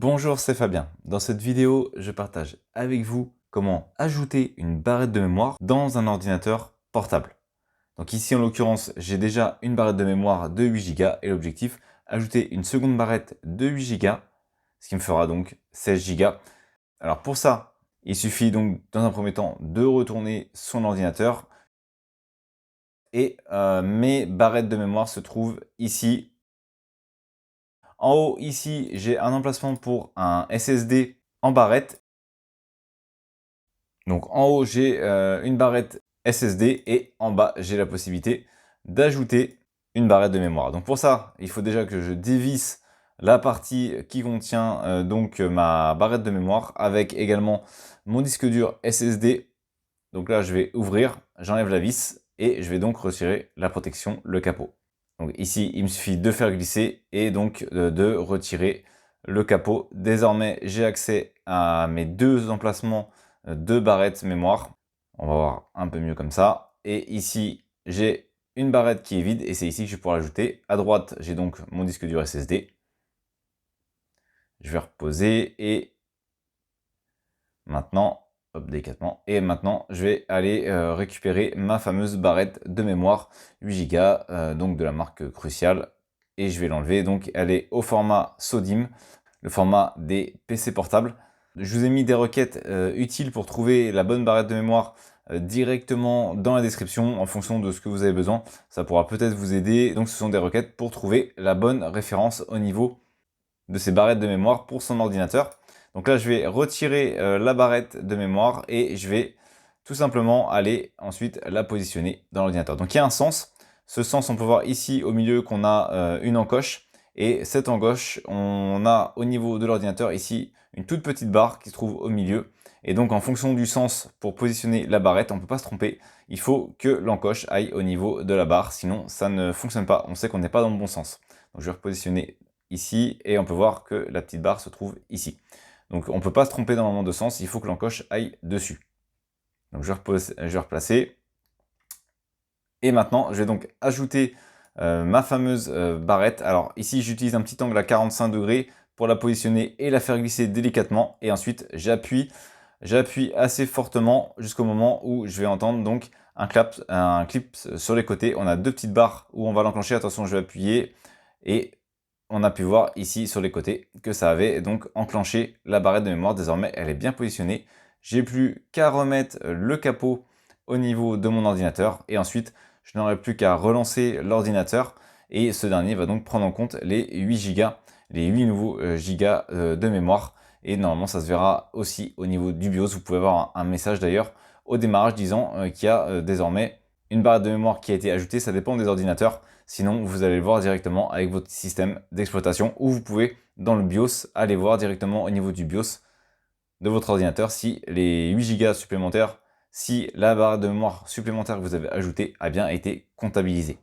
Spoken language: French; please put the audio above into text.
Bonjour, c'est Fabien. Dans cette vidéo, je partage avec vous comment ajouter une barrette de mémoire dans un ordinateur portable. Donc ici, en l'occurrence, j'ai déjà une barrette de mémoire de 8 Go et l'objectif, ajouter une seconde barrette de 8 Go, ce qui me fera donc 16 Go. Alors pour ça, il suffit donc dans un premier temps de retourner son ordinateur et mes barrettes de mémoire se trouvent ici. En haut, ici, j'ai un emplacement pour un SSD en barrette. Donc en haut, j'ai une barrette SSD et en bas, j'ai la possibilité d'ajouter une barrette de mémoire. Donc pour ça, il faut déjà que je dévisse la partie qui contient ma barrette de mémoire avec également mon disque dur SSD. Donc là, je vais ouvrir, j'enlève la vis et je vais donc retirer la protection, le capot. Donc ici, il me suffit de faire glisser et donc de retirer le capot. Désormais, j'ai accès à mes deux emplacements de barrettes mémoire. On va voir un peu mieux comme ça. Et ici, j'ai une barrette qui est vide et c'est ici que je vais pouvoir l'ajouter. À droite, j'ai donc mon disque dur SSD. Je vais reposer et maintenant, hop, délicatement. Et maintenant, je vais aller récupérer ma fameuse barrette de mémoire 8 Go, donc de la marque Crucial. Et je vais l'enlever. Donc, elle est au format SODIMM, le format des PC portables. Je vous ai mis des requêtes utiles pour trouver la bonne barrette de mémoire directement dans la description en fonction de ce que vous avez besoin. Ça pourra peut-être vous aider. Donc, ce sont des requêtes pour trouver la bonne référence au niveau de ces barrettes de mémoire pour son ordinateur. Donc là, je vais retirer la barrette de mémoire et je vais tout simplement aller ensuite la positionner dans l'ordinateur. Donc il y a un sens. Ce sens, on peut voir ici au milieu qu'on a une encoche. Et cette encoche, on a au niveau de l'ordinateur ici une toute petite barre qui se trouve au milieu. Et donc en fonction du sens pour positionner la barrette, on ne peut pas se tromper. Il faut que l'encoche aille au niveau de la barre, sinon ça ne fonctionne pas. On sait qu'on n'est pas dans le bon sens. Donc je vais repositionner ici et on peut voir que la petite barre se trouve ici. Donc on ne peut pas se tromper dans le moment de sens, il faut que l'encoche aille dessus. Donc je vais replacer. Et maintenant, je vais donc ajouter ma fameuse barrette. Alors ici, j'utilise un petit angle à 45 degrés pour la positionner et la faire glisser délicatement. Et ensuite, j'appuie assez fortement jusqu'au moment où je vais entendre donc un clip sur les côtés. On a deux petites barres où on va l'enclencher. Attention, je vais appuyer et on a pu voir ici sur les côtés que ça avait donc enclenché la barrette de mémoire. Désormais, elle est bien positionnée. J'ai plus qu'à remettre le capot au niveau de mon ordinateur et ensuite, je n'aurai plus qu'à relancer l'ordinateur et ce dernier va donc prendre en compte les 8 Go, les 8 nouveaux gigas de mémoire. Et normalement, ça se verra aussi au niveau du BIOS. Vous pouvez avoir un message d'ailleurs au démarrage disant qu'il y a désormais une barre de mémoire qui a été ajoutée. Ça dépend des ordinateurs. Sinon, vous allez le voir directement avec votre système d'exploitation ou vous pouvez, dans le BIOS, aller voir directement au niveau du BIOS de votre ordinateur si les 8 Go supplémentaires, si la barre de mémoire supplémentaire que vous avez ajoutée a bien été comptabilisée.